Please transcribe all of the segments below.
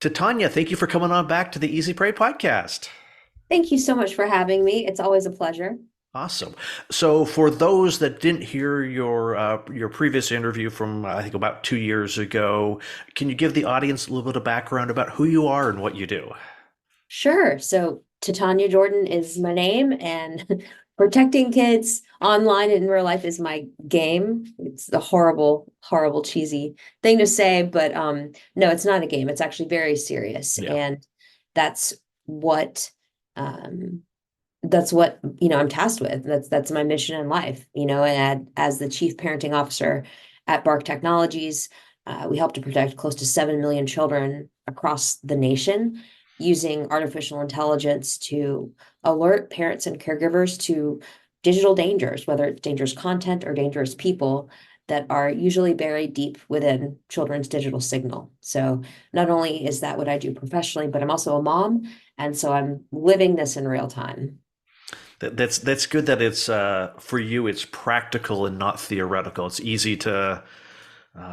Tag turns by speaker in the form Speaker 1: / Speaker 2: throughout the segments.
Speaker 1: Titania, thank you for coming on back to the Easy Prey podcast.
Speaker 2: Thank you so much for having me. It's always a pleasure.
Speaker 1: Awesome. So, for those that didn't hear your previous interview from I think about 2 years ago, can you give the audience a little bit of background about who you are and what you do?
Speaker 2: Sure. So, Titania Jordan is my name, and protecting kids online and in real life is my game. It's a horrible, horrible, cheesy thing to say, but no, it's not a game. It's actually very serious,
Speaker 1: Yeah,
Speaker 2: and that's what um, that's what I'm tasked with. That's my mission in life. And as the chief parenting officer at Bark Technologies, we help to protect close to 7 million children across the nation using artificial intelligence to alert parents and caregivers to digital dangers, whether it's dangerous content or dangerous people that are usually buried deep within children's digital signal. So not only is that what I do professionally, but I'm also a mom, and so I'm living this in real time.
Speaker 1: that's good that it's for you. It's practical and not theoretical. It's easy to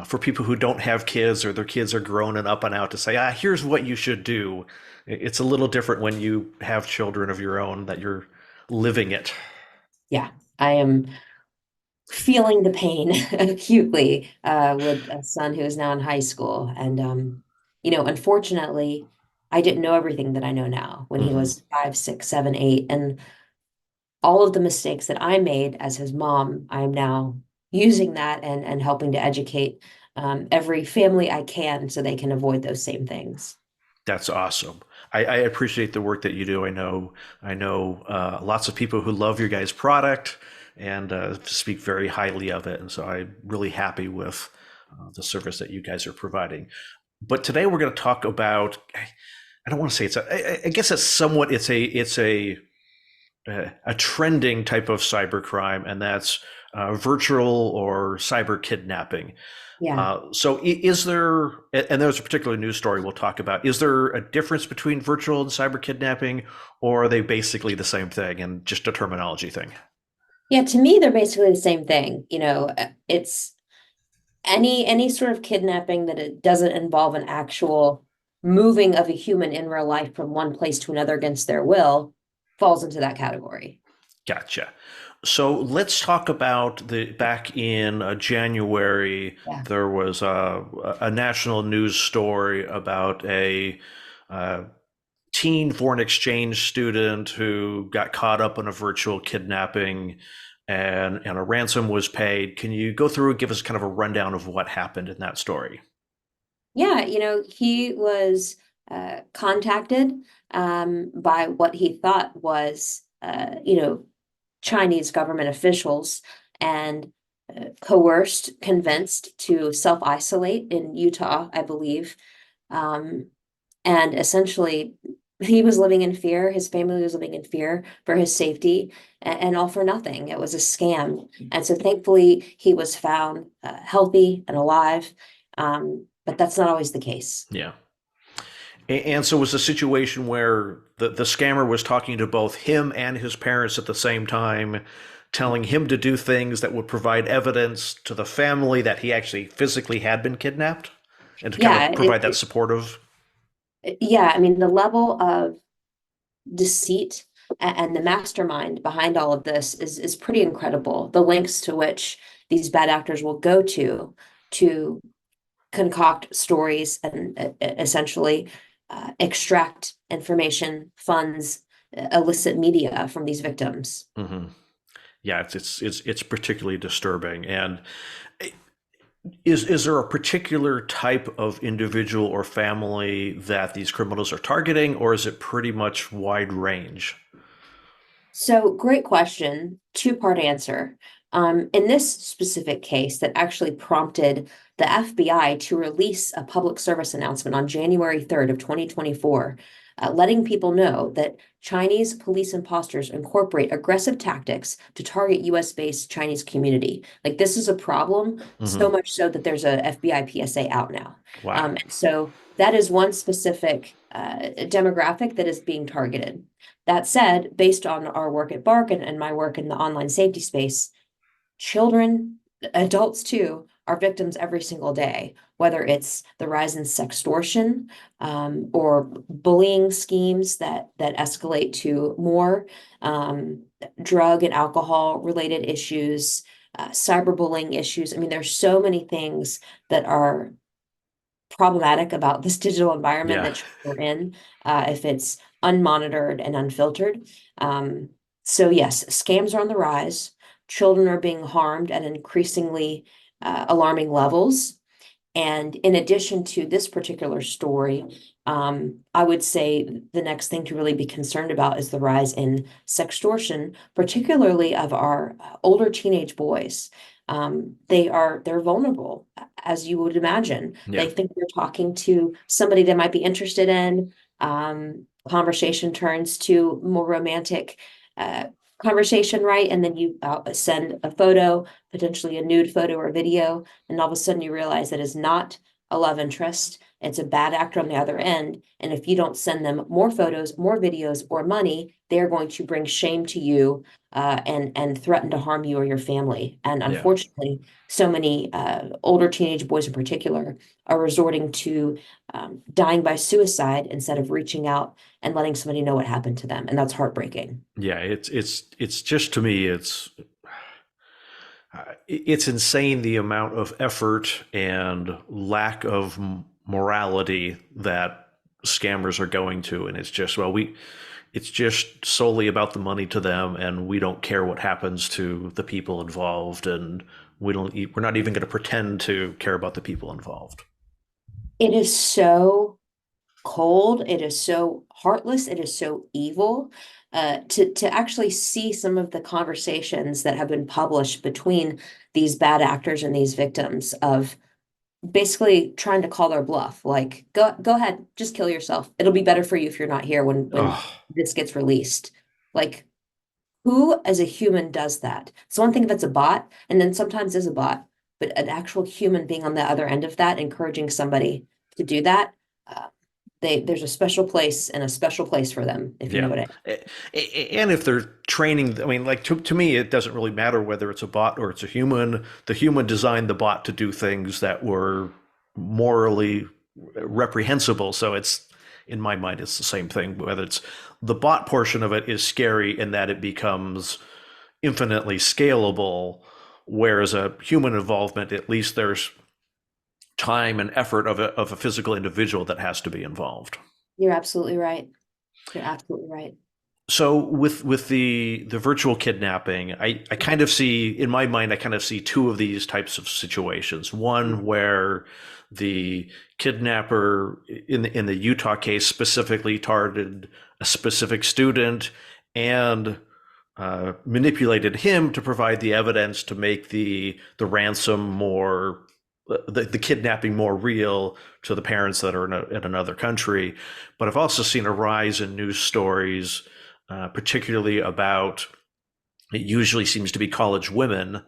Speaker 1: for people who don't have kids or their kids are grown and up and out to say, here's what you should do. It's a little different when you have children of your own that you're living it.
Speaker 2: Yeah, I am feeling the pain acutely with a son who is now in high school. And, unfortunately, I didn't know everything that I know now when he
Speaker 1: Hmm.
Speaker 2: was 5, 6, 7, 8. And all of the mistakes that I made as his mom, I'm now using that and helping to educate every family I can so they can avoid those same things.
Speaker 1: That's awesome. I appreciate the work that you do. I know lots of people who love your guys' product and speak very highly of it, and so I'm really happy with the service that you guys are providing. But today we're going to talk about. I don't want to say it's. I guess it's somewhat. It's a trending type of cybercrime, and that's virtual or cyber kidnapping.
Speaker 2: Yeah.
Speaker 1: So is there, and there's a particular news story we'll talk about, is there a difference between virtual and cyber kidnapping, or are they basically the same thing and just a terminology thing?
Speaker 2: Yeah, to me, they're basically the same thing. It's any sort of kidnapping that it doesn't involve an actual moving of a human in real life from one place to another against their will falls into that category.
Speaker 1: Gotcha. So let's talk about the back in January,
Speaker 2: Yeah.
Speaker 1: there was a national news story about a uh, teen foreign exchange student who got caught up in a virtual kidnapping and a ransom was paid. Can you go through and give us kind of a rundown of what happened in that story?
Speaker 2: Yeah, he was contacted by what he thought was Chinese government officials, and coerced, convinced to self-isolate in Utah, I believe. Um, and essentially, he was living in fear. His family was living in fear for his safety, and all for nothing. It was a scam. And so thankfully, he was found healthy and alive. But that's not always the case.
Speaker 1: Yeah. And so it was a situation where the scammer was talking to both him and his parents at the same time, telling him to do things that would provide evidence to the family that he actually physically had been kidnapped and to kind
Speaker 2: Yeah,
Speaker 1: of provide that supportive.
Speaker 2: yeah. I mean, the level of deceit and the mastermind behind all of this is pretty incredible. The lengths to which these bad actors will go to concoct stories and essentially extract information, funds, illicit media from these victims.
Speaker 1: Hmm. Yeah, it's particularly disturbing. And is there a particular type of individual or family that these criminals are targeting, or is it pretty much wide range?
Speaker 2: So, great question. Two-part answer. In this specific case, that actually prompted the FBI to release a public service announcement on January 3rd of 2024, letting people know that Chinese police imposters incorporate aggressive tactics to target US-based Chinese community. Like, this is a problem, so
Speaker 1: Hmm.
Speaker 2: much so that there's a FBI PSA out now.
Speaker 1: Wow.
Speaker 2: And so that is one specific demographic that is being targeted. That said, based on our work at Bark and my work in the online safety space, children, adults too, are victims every single day, whether it's the rise in sextortion, or bullying schemes that escalate to more, drug and alcohol related issues, cyberbullying issues. I mean, there's so many things that are problematic about this digital environment
Speaker 1: Yeah.
Speaker 2: that you're in, if it's unmonitored and unfiltered. So yes, scams are on the rise. Children are being harmed at increasingly alarming levels. And in addition to this particular story, I would say the next thing to really be concerned about is the rise in sextortion, particularly of our older teenage boys. They're vulnerable, as you would imagine.
Speaker 1: Yeah.
Speaker 2: They think they're talking to somebody they might be interested in. Conversation turns to more romantic uh, conversation, right? And then you send a photo, potentially a nude photo or video, and all of a sudden you realize that is not a love interest. It's a bad actor on the other end. And if you don't send them more photos, more videos, or money, they're going to bring shame to you, and threaten to harm you or your family. And
Speaker 1: Yeah.
Speaker 2: unfortunately, so many older teenage boys in particular are resorting to dying by suicide instead of reaching out and letting somebody know what happened to them. And that's heartbreaking.
Speaker 1: Yeah. It's just, to me, it's insane the amount of effort and lack of morality that scammers are going to, and it's just, well, it's just solely about the money to them, and we don't care what happens to the people involved, and we're not even going to pretend to care about the people involved.
Speaker 2: It is so cold. It is so heartless. It is so evil. To actually see some of the conversations that have been published between these bad actors and these victims of basically trying to call their bluff. Like, go ahead, just kill yourself. It'll be better for you if you're not here when
Speaker 1: Oh,
Speaker 2: this gets released. Like, who as a human does that? It's one thing if it's a bot, and then sometimes is a bot, but an actual human being on the other end of that, encouraging somebody to do that. Uh, there's a special place and a special place for them, if you know
Speaker 1: yeah.
Speaker 2: what I.
Speaker 1: And if they're training, I mean, like, to me, it doesn't really matter whether it's a bot or it's a human. The human designed the bot to do things that were morally reprehensible. So it's, in my mind, it's the same thing. Whether it's the bot portion of it is scary in that it becomes infinitely scalable, whereas a human involvement, at least there's time and effort of a physical individual that has to be involved.
Speaker 2: You're absolutely right. You're absolutely right.
Speaker 1: So with the virtual kidnapping, I kind of see, in my mind, I kind of see two of these types of situations. One where the kidnapper in the Utah case specifically targeted a specific student and manipulated him to provide the evidence to make the ransom more, the kidnapping more real to the parents that are in another country. But I've also seen a rise in news stories, particularly about, it usually seems to be college women,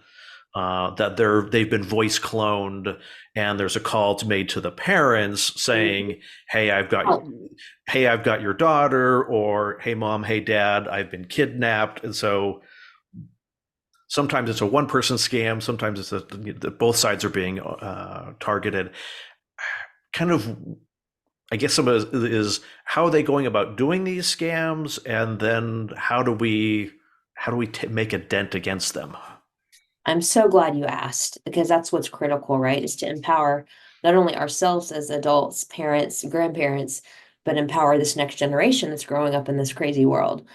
Speaker 1: that they've been voice cloned, and there's a call made to the parents saying, "Hey,
Speaker 2: Oh,
Speaker 1: I've got your daughter," or "Hey, mom, hey, dad, I've been kidnapped." And so sometimes it's a one person scam, sometimes both sides are being targeted. Kind of, I guess some of it is, how are they going about doing these scams, and then how do we make a dent against them?
Speaker 2: I'm so glad you asked because that's what's critical, right? Is to empower not only ourselves as adults, parents, grandparents, but empower this next generation that's growing up in this crazy world.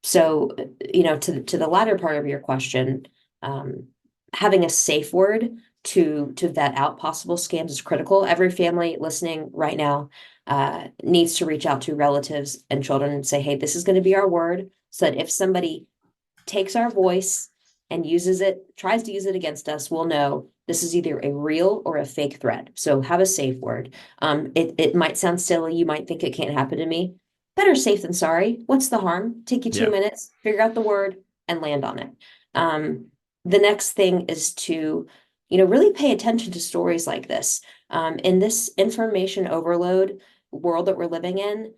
Speaker 2: So, to the latter part of your question, um, having a safe word to vet out possible scams is critical. Every family listening right now needs to reach out to relatives and children and say, "Hey, this is going to be our word," so that if somebody takes our voice and uses it, tries to use it against us, we'll know this is either a real or a fake threat. So have a safe word. It might sound silly. You might think it can't happen to me. Better safe than sorry. What's the harm? Take you two
Speaker 1: Yeah,
Speaker 2: minutes, figure out the word, and land on it. Um, the next thing is to, really pay attention to stories like this. In this information overload world that we're living in,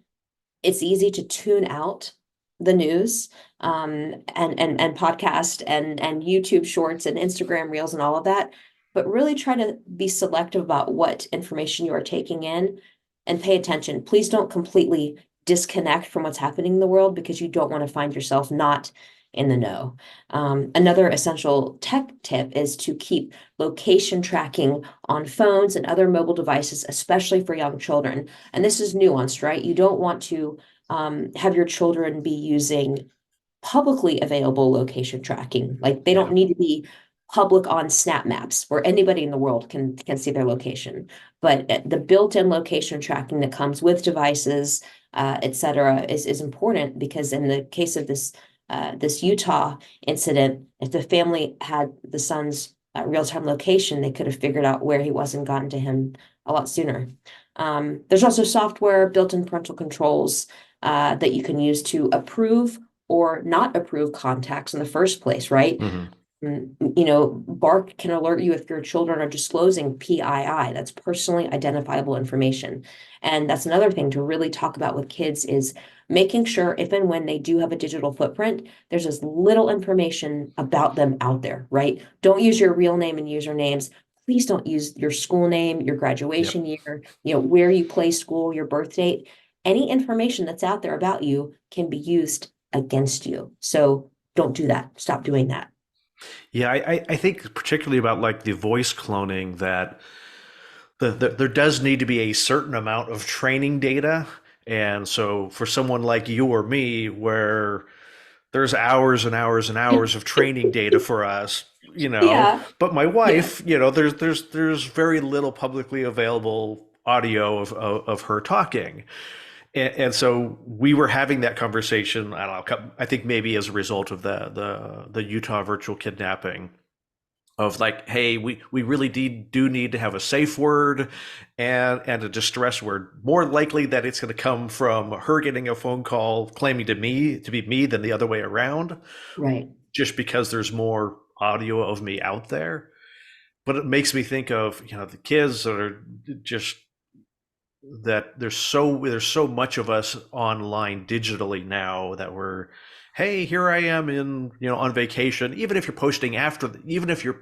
Speaker 2: it's easy to tune out the news, and podcast and YouTube shorts and Instagram reels and all of that. but really try to be selective about what information you are taking in and pay attention. Please don't completely disconnect from what's happening in the world because you don't want to find yourself not in the know. Another essential tech tip is to keep location tracking on phones and other mobile devices, especially for young children. And this is nuanced, right? You don't want to have your children be using publicly available location tracking. Like they
Speaker 1: Yeah.
Speaker 2: don't need to be public on Snap Maps where anybody in the world can see their location. But the built-in location tracking that comes with devices, et cetera, is important because in the case of this Utah incident, if the family had the son's real-time location, they could have figured out where he was and gotten to him a lot sooner. There's also software, built-in parental controls that you can use to approve or not approve contacts in the first place, right?
Speaker 1: Hmm.
Speaker 2: Bark can alert you if your children are disclosing PII, that's personally identifiable information. And that's another thing to really talk about with kids is making sure if and when they do have a digital footprint, there's as little information about them out there, right? Don't use your real name and usernames. Please don't use your school name, your
Speaker 1: Yep.
Speaker 2: graduation year, where you play school, your birth date. Any information that's out there about you can be used against you. So don't do that. Stop doing that.
Speaker 1: Yeah, I think particularly about like the voice cloning that there does need to be a certain amount of training data. And so for someone like you or me, where there's hours and hours and hours of training data for us,
Speaker 2: Yeah.
Speaker 1: but my
Speaker 2: Yeah.
Speaker 1: wife, there's very little publicly available audio of her talking. And so we were having that conversation. I don't know. I think maybe as a result of the Utah virtual kidnapping, of like, hey, we really do need to have a safe word and a distress word. More likely that it's going to come from her getting a phone call claiming to be me than the other way around,
Speaker 2: Right.
Speaker 1: just because there's more audio of me out there. But it makes me think of the kids that are just that there's so much of us online digitally now that we're, hey, here I am in on vacation. Even if you're posting even if you're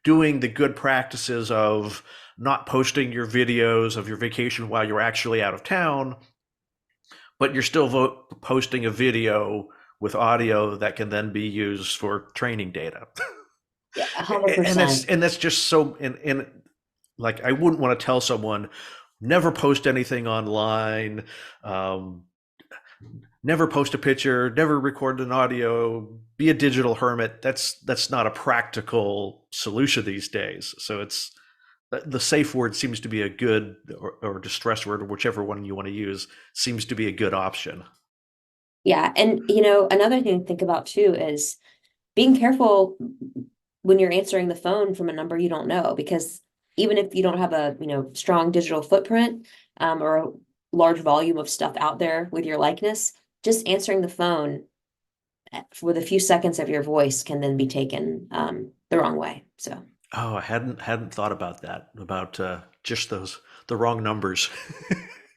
Speaker 1: doing the good practices of not posting your videos of your vacation while you're actually out of town, but you're still posting a video with audio that can then be used for training data.
Speaker 2: Yeah, a hundred
Speaker 1: and that's
Speaker 2: percent.
Speaker 1: and that's just so and like I wouldn't want to tell someone never post anything online, um, never post a picture, never record an audio, be a digital hermit. That's not a practical solution these days. So it's the safe word seems to be a good, or distress word, or whichever one you want to use, seems to be a good option.
Speaker 2: Yeah. And another thing to think about too is being careful when you're answering the phone from a number you don't know, because even if you don't have a, strong digital footprint, or a large volume of stuff out there with your likeness, just answering the phone with a few seconds of your voice can then be taken the wrong way. So
Speaker 1: Oh, I hadn't thought about that, about just the wrong numbers.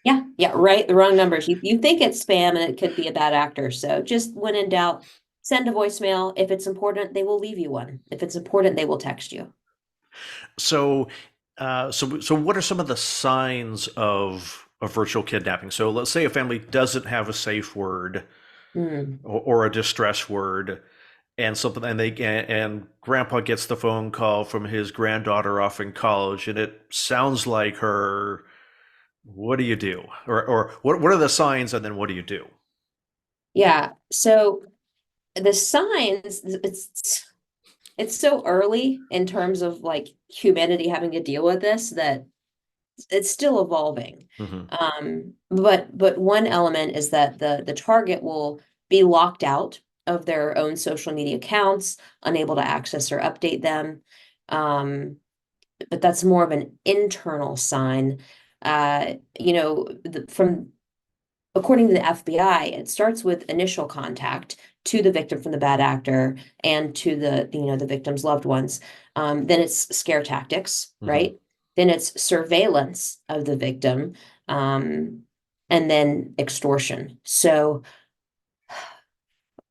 Speaker 2: yeah, yeah, right. The wrong numbers. You think it's spam and it could be a bad actor. So just when in doubt, send a voicemail. If it's important, they will leave you one. If it's important, they will text you.
Speaker 1: So, so what are some of the signs of virtual kidnapping? So let's say a family doesn't have a safe word
Speaker 2: Hmm.
Speaker 1: or a distress word, and something, and Grandpa gets the phone call from his granddaughter off in college, and it sounds like her. What do you do? Or what are the signs, and then what do you do?
Speaker 2: Yeah. So the signs, it's so early in terms of like humanity having to deal with this that it's still evolving.
Speaker 1: Hmm.
Speaker 2: But one element is that the target will be locked out of their own social media accounts, unable to access or update them. But that's more of an internal sign. From according to the FBI, it starts with initial contact to the victim from the bad actor and to the victim's loved ones. Then it's scare tactics,
Speaker 1: Hmm.
Speaker 2: right? Then it's surveillance of the victim, um, and then extortion. So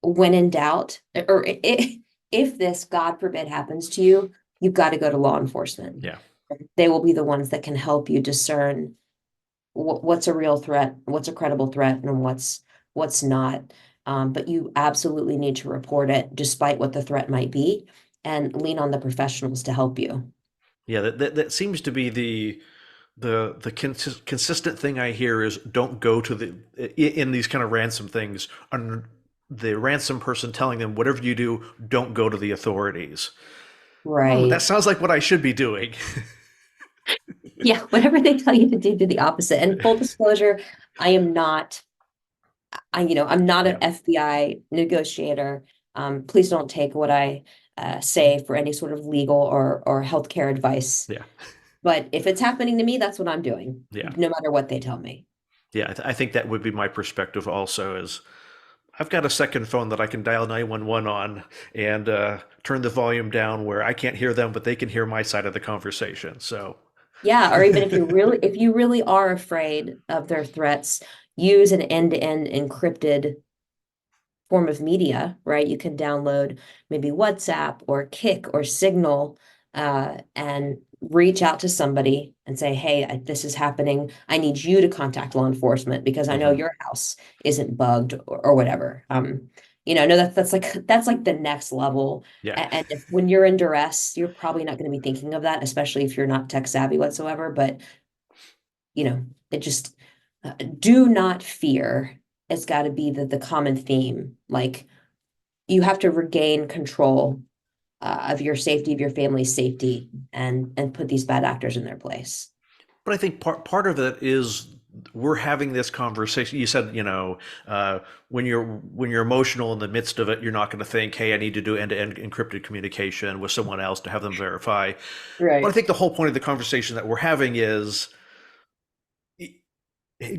Speaker 2: when in doubt, or if this, God forbid, happens to you, you've got to go to law enforcement.
Speaker 1: Yeah.
Speaker 2: They will be the ones that can help you discern what's a real threat, what's a credible threat, and what's not. But you absolutely need to report it, despite what the threat might be, and lean on the professionals to help you.
Speaker 1: Yeah, that seems to be consistent thing I hear is don't go to in these kind of ransom things, on the ransom person telling them whatever you do, don't go to the authorities. That
Speaker 2: Right.
Speaker 1: sounds like what I should be doing.
Speaker 2: Yeah, whatever they tell you to do the opposite. And full disclosure, I am not, I'm not an
Speaker 1: Yeah,
Speaker 2: FBI negotiator. Please don't take what I say for any sort of legal or healthcare advice.
Speaker 1: yeah,
Speaker 2: But if it's happening to me, that's what I'm doing,
Speaker 1: yeah,
Speaker 2: no matter what they tell me.
Speaker 1: yeah. I think that would be my perspective also. Is I've got a second phone that I can dial 911 on and turn the volume down where I can't hear them, but they can hear my side of the conversation. So,
Speaker 2: Yeah, or even if you really are afraid of their threats, use an end-to-end encrypted form of media, right? You can download maybe WhatsApp or Kick or Signal, and reach out to somebody and say, "Hey, this is happening. I need you to contact law enforcement because I know
Speaker 1: mhm.
Speaker 2: your house isn't bugged or whatever." No, that's like the next level.
Speaker 1: Yeah.
Speaker 2: And if when you're in duress, you're probably not going to be thinking of that, especially if you're not tech savvy whatsoever. But it just do not fear. It's got to be the common theme. Like, you have to regain control of your safety, of your family's safety, and put these bad actors in their place.
Speaker 1: But I think part of it is we're having this conversation. You said, when you're emotional in the midst of it, you're not going to think, "Hey, I need to do end-to-end encrypted communication with someone else to have them verify." But I
Speaker 2: Right.
Speaker 1: think the whole point of the conversation that we're having is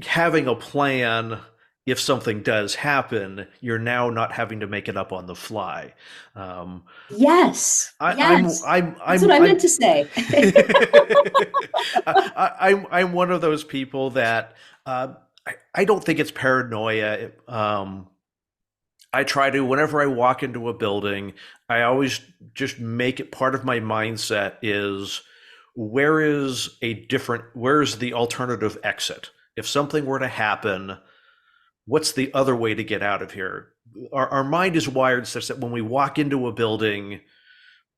Speaker 1: having a plan. If something does happen, you're now not having to make it up on the fly. Um,
Speaker 2: Yes.
Speaker 1: I, I'm
Speaker 2: Yes.
Speaker 1: I'm
Speaker 2: That's what
Speaker 1: I'm
Speaker 2: I meant
Speaker 1: I'm
Speaker 2: to say.
Speaker 1: I'm one of those people that I don't think it's paranoia. I try to, whenever I walk into a building, I always just make it part of my mindset is where is the alternative exit? If something were to happen, what's the other way to get out of here? Our mind is wired such that when we walk into a building,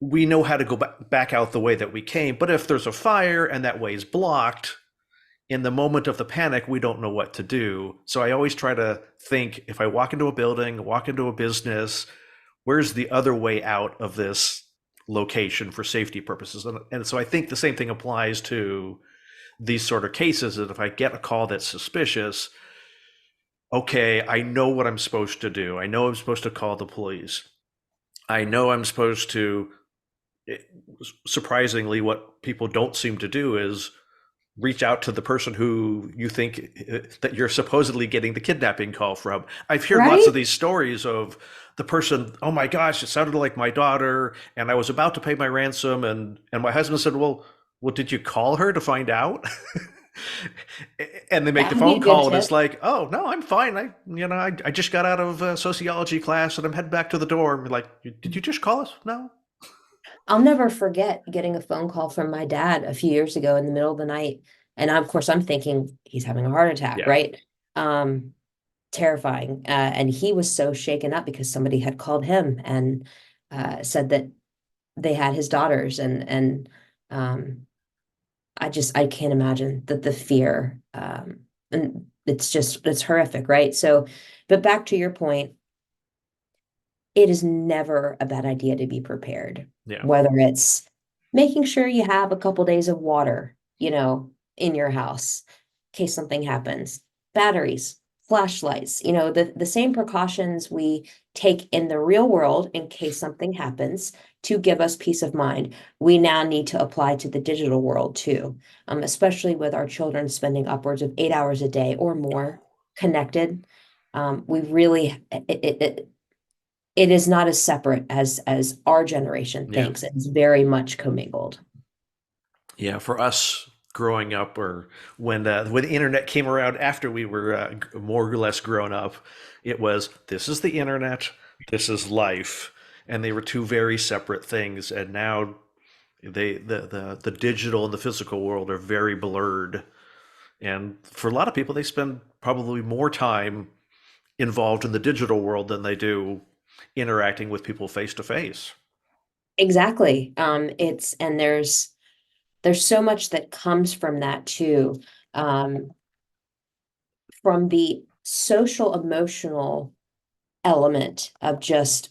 Speaker 1: we know how to go back out the way that we came. But if there's a fire and that way is blocked, in the moment of the panic, we don't know what to do. So I always try to think if I walk into a building, walk into a business, where's the other way out of this location for safety purposes? And so I think the same thing applies to these sort of cases that if I get a call that's suspicious, okay, I know what I'm supposed to do. I know I'm supposed to call the police. I know I'm supposed to, surprisingly, what people don't seem to do is reach out to the person who you think that you're supposedly getting the kidnapping call from. I've heard lots
Speaker 2: Right?
Speaker 1: of these stories of the person, oh my gosh, it sounded like my daughter, and I was about to pay my ransom, and my husband said, well, did you call her to find out? And they make
Speaker 2: That
Speaker 1: the
Speaker 2: would be
Speaker 1: phone
Speaker 2: a good
Speaker 1: call, and it's
Speaker 2: tip.
Speaker 1: like, oh no, I'm fine. I just got out of sociology class, and I'm heading back to the dorm. Like, did you just call us? No.
Speaker 2: I'll never forget getting a phone call from my dad a few years ago in the middle of the night. And of course, I'm thinking he's having a heart attack,
Speaker 1: Yeah.
Speaker 2: right? Um, Terrifying. And he was so shaken up because somebody had called him and said that they had his daughters, and um, I can't imagine that the fear, and it's horrific, right? So, but back to your point, it is never a bad idea to be prepared,
Speaker 1: Yeah.
Speaker 2: whether it's making sure you have a couple days of water, in your house in case something happens, batteries, flashlights, the same precautions we take in the real world in case something happens to give us peace of mind. We now need to apply to the digital world too, especially with our children spending upwards of 8 hours a day or more connected. We really, it is not as separate as our generation
Speaker 1: Yeah.
Speaker 2: thinks. It's very much commingled.
Speaker 1: Yeah, for us growing up, or when the internet came around after we were more or less grown up, it was this is the internet, this is life, and they were two very separate things. And now The digital and the physical world are very blurred, and for a lot of people, they spend probably more time involved in the digital world than they do interacting with people face to face.
Speaker 2: Exactly. It's and there's so much that comes from that too. Um, from the social emotional element of just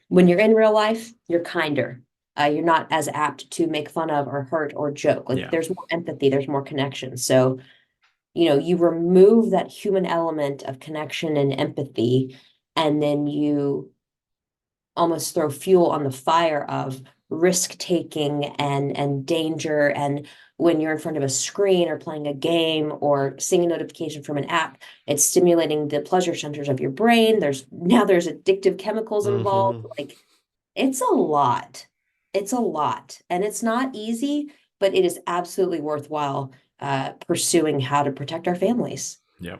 Speaker 2: when you're in real life, you're kinder. You're not as apt to make fun of or hurt or joke. Like
Speaker 1: Yeah.
Speaker 2: there's more empathy, there's more connection. So, you remove that human element of connection and empathy, and then you almost throw fuel on the fire of risk taking and danger. And when you're in front of a screen or playing a game or seeing a notification from an app, it's stimulating the pleasure centers of your brain. There's addictive chemicals involved.
Speaker 1: Hmm.
Speaker 2: Like it's a lot. It's a lot. And it's not easy, but it is absolutely worthwhile pursuing how to protect our families.
Speaker 1: Yeah.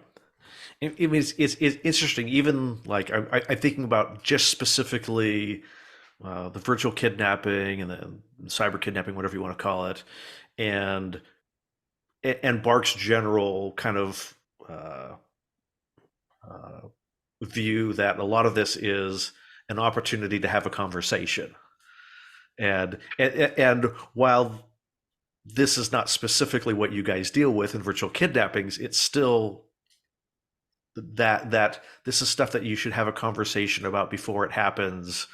Speaker 1: It's interesting. Even like I'm thinking about just specifically the virtual kidnapping and the cyber kidnapping, whatever you want to call it, and and Bark's general kind of uh, uh, view that a lot of this is an opportunity to have a conversation. And while this is not specifically what you guys deal with in virtual kidnappings, it's still that this is stuff that you should have a conversation about before it happens,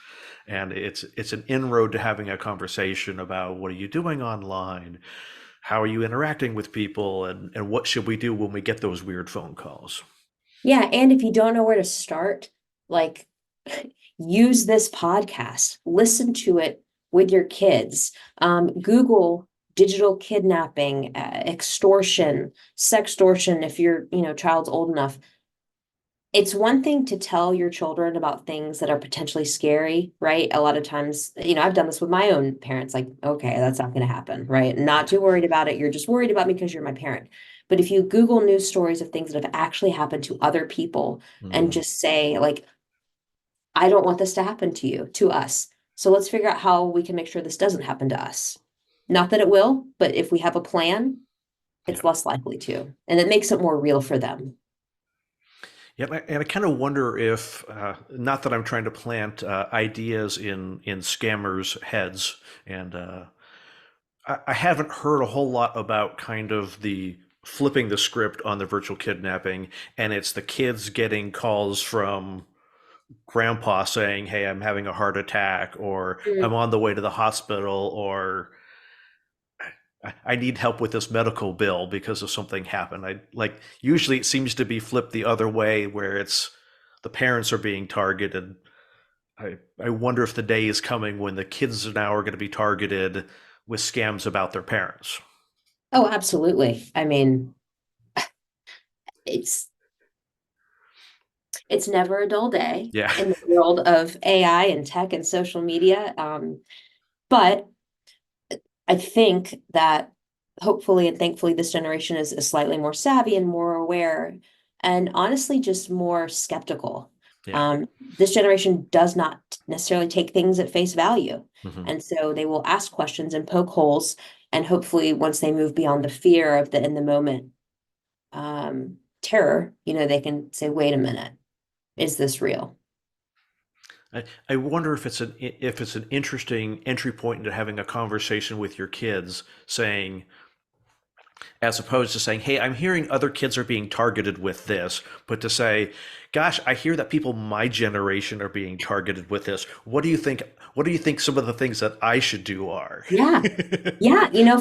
Speaker 1: and it's an inroad to having a conversation about what are you doing online, how are you interacting with people, and what should we do when we get those weird phone calls.
Speaker 2: Yeah, and if you don't know where to start, like use this podcast, listen to it with your kids. Google digital kidnapping, extortion, sextortion if your, child's old enough. It's one thing to tell your children about things that are potentially scary, right? A lot of times, I've done this with my own parents, like, okay, that's not going to happen, right? Not too worried about it. You're just worried about me because you're my parent. But if you Google news stories of things that have actually happened to other people and
Speaker 1: Mm,
Speaker 2: just say, like, I don't want this to happen to you, to us. So let's figure out how we can make sure this doesn't happen to us. Not that it will, but if we have a plan,
Speaker 1: yeah.
Speaker 2: it's less likely to. And it makes it more real for them.
Speaker 1: Yeah, and I kind of wonder if, not that I'm trying to plant ideas in scammers' heads, and I haven't heard a whole lot about kind of the flipping the script on the virtual kidnapping, and it's the kids getting calls from grandpa saying, "Hey, I'm having a heart attack," or "I'm
Speaker 2: Mm.
Speaker 1: on the way to the hospital," or I need help with this medical bill because of something happened. I like usually it seems to be flipped the other way where it's the parents are being targeted. I wonder if the day is coming when the kids now are going to be targeted with scams about their parents.
Speaker 2: Oh, absolutely. I mean, it's it's never a dull day
Speaker 1: Yeah.
Speaker 2: in the world of AI and tech and social media. But I think that hopefully and thankfully this generation is slightly more savvy and more aware and honestly just more skeptical.
Speaker 1: Yeah.
Speaker 2: This generation does not necessarily take things at face value.
Speaker 1: Hmm.
Speaker 2: And so they will ask questions and poke holes. And hopefully once they move beyond the fear of the in the moment terror, they can say, wait a minute, is this real?
Speaker 1: I wonder if it's an interesting entry point into having a conversation with your kids, saying, as opposed to saying, "Hey, I'm hearing other kids are being targeted with this," but to say, "Gosh, I hear that people my generation are being targeted with this. What do you think? What do you think some of the things that I should do are?"
Speaker 2: Yeah. Yeah,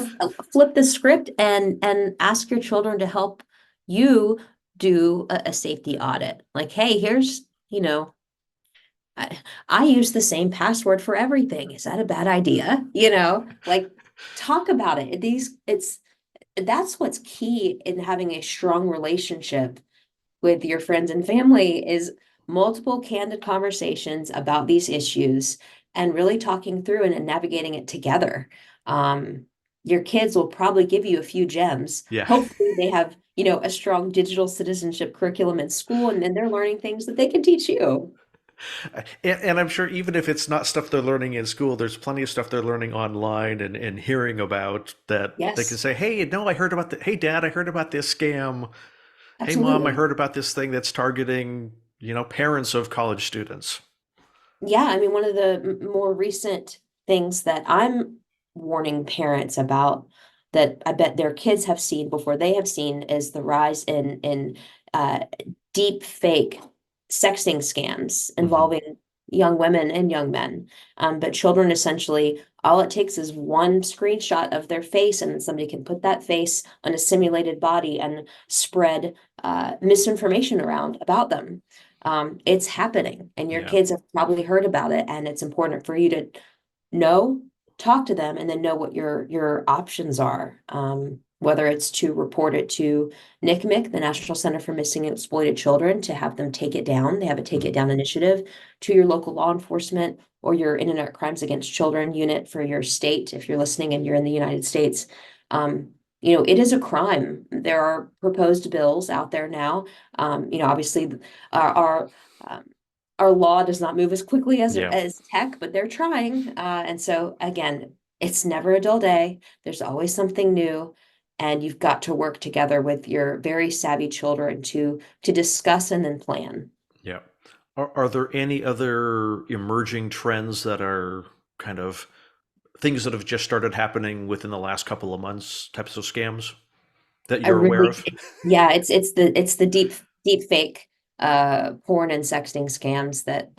Speaker 2: flip the script and ask your children to help you do a safety audit. Like, hey, here's, I, I use the same password for everything. Is that a bad idea? Like talk about it. That's what's key in having a strong relationship with your friends and family is multiple candid conversations about these issues and really talking through and navigating it together. Um, your kids will probably give you a few gems.
Speaker 1: Yeah.
Speaker 2: Hopefully they have, a strong digital citizenship curriculum in school and then they're learning things that they can teach you.
Speaker 1: And I'm sure even if it's not stuff they're learning in school, there's plenty of stuff they're learning online and hearing about that they can
Speaker 2: Yes,
Speaker 1: say, hey, no, I heard about the, hey, dad, I heard about this scam. Hey, mom, I
Speaker 2: absolutely.
Speaker 1: heard about this thing that's targeting, parents of college students.
Speaker 2: Yeah, I mean, one of the more recent things that I'm warning parents about that I bet their kids have seen before they have seen is the rise in deep fake sexting scams
Speaker 1: Hmm.
Speaker 2: involving young women and young men. But children essentially, all it takes is one screenshot of their face, and then somebody can put that face on a simulated body and spread misinformation around about them. It's happening, and your
Speaker 1: Yeah.
Speaker 2: kids have probably heard about it, and it's important for you to know, talk to them, and then know what your options are. Whether it's to report it to NCMEC, the National Center for Missing and Exploited Children, to have them take it down. They have a take it down initiative to your local law enforcement or your Internet Crimes Against Children unit for your state, if you're listening and you're in the United States. It is a crime. There are proposed bills out there now. Obviously, our um, our law does not move as quickly
Speaker 1: Yeah.
Speaker 2: as tech, but they're trying. And so again, it's never a dull day. There's always something new, and you've got to work together with your very savvy children to discuss and then plan.
Speaker 1: Yeah. Are there any other emerging trends that are kind of things that have just started happening within the last couple of months, types of scams that
Speaker 2: I
Speaker 1: you're aware
Speaker 2: really,
Speaker 1: of?
Speaker 2: yeah, it's the deep fake porn and sexting scams that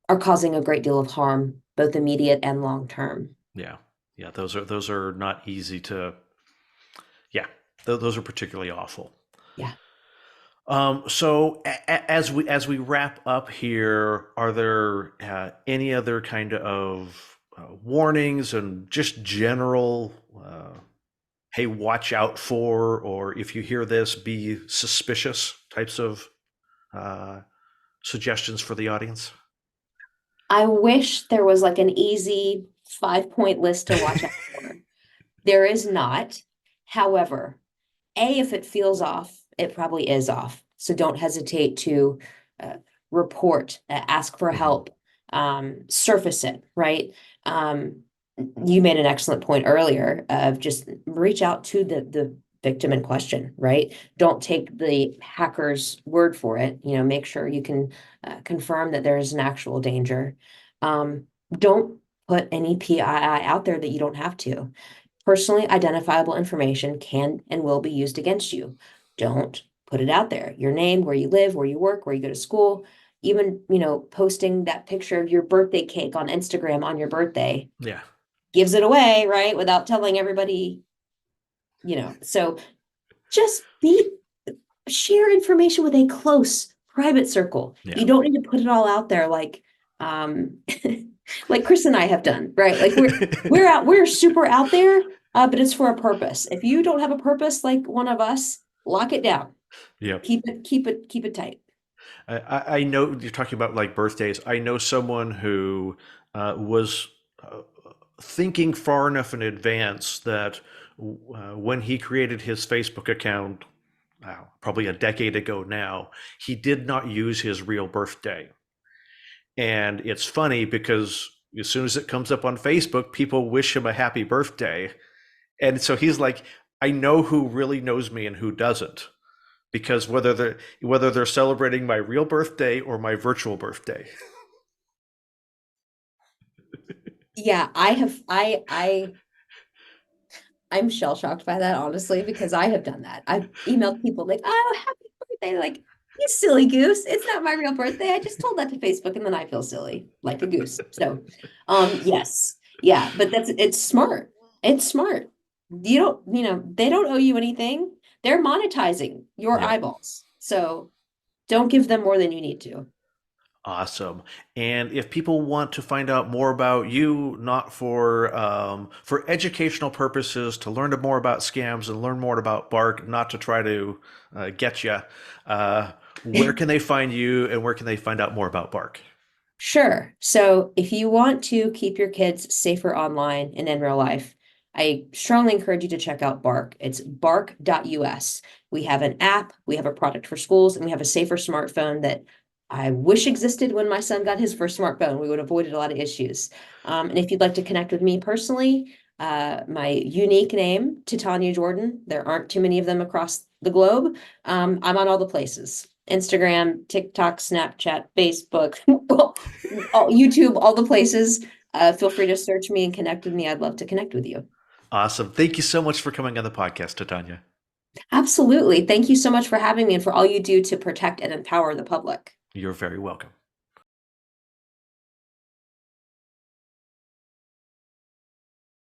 Speaker 2: are causing a great deal of harm, both immediate and long term.
Speaker 1: Yeah. Yeah, those are not easy to, yeah, those are particularly awful.
Speaker 2: Yeah.
Speaker 1: So as we wrap up here, are there any other kind of warnings and just general, hey, watch out for, or if you hear this, be suspicious types of uh, suggestions for the audience?
Speaker 2: I wish there was like an easy 5 point list to watch out for. There is not. However, if it feels off, it probably is off. So don't hesitate to uh, report, ask for
Speaker 1: Hmm.
Speaker 2: help, surface it, right? Um, you made an excellent point earlier of just reach out to the victim in question, right? Don't take the hacker's word for it. Make sure you can confirm that there is an actual danger. Don't put any PII out there that you don't have to. Personally identifiable information can and will be used against you. Don't put it out there. Your name, where you live, where you work, where you go to school, even, posting that picture of your birthday cake on Instagram on your birthday
Speaker 1: Yeah.
Speaker 2: gives it away, right? Without telling everybody, So just share information with a close private circle.
Speaker 1: Yeah.
Speaker 2: You don't need to put it all out there um like Chris and I have done, right? Like we're super out there, but it's for a purpose. If you don't have a purpose like one of us, lock it down.
Speaker 1: Yep.
Speaker 2: Keep it tight.
Speaker 1: I know you're talking about like birthdays. I know someone who was uh, thinking far enough in advance that when he created his Facebook account, wow, probably a decade ago now, he did not use his real birthday. And it's funny because as soon as it comes up on Facebook, people wish him a happy birthday. And so he's like, I know who really knows me and who doesn't, because whether they're celebrating my real birthday or my virtual birthday.
Speaker 2: Yeah, I have I'm shell shocked by that, honestly, because I have done that. I've emailed people like, "Oh, happy birthday!" Like, you silly goose. It's not my real birthday. I just told that to Facebook, and then I feel silly, like a goose. So, yes, yeah, but it's smart. It's smart. They don't owe you anything. They're monetizing your
Speaker 1: Yep.
Speaker 2: eyeballs. So don't give them more than you need to.
Speaker 1: Awesome. And if people want to find out more about you, not for educational purposes, to learn more about scams and learn more about Bark, not to try to get you, uh, where can they find you and where can they find out more about Bark?
Speaker 2: Sure. So if you want to keep your kids safer online and in real life, I strongly encourage you to check out Bark. It's bark.us. We have an app, we have a product for schools, and we have a safer smartphone that I wish existed when my son got his first smartphone. We would have avoided a lot of issues. And if you'd like to connect with me personally, my unique name, Titania Jordan. There aren't too many of them across the globe. I'm on all the places. Instagram, TikTok, Snapchat, Facebook, YouTube, all the places. Feel free to search me and connect with me. I'd love to connect with you.
Speaker 1: Awesome. Thank you so much for coming on the podcast, Titania.
Speaker 2: Absolutely. Thank you so much for having me and for all you do to protect and empower the public.
Speaker 1: You're very welcome.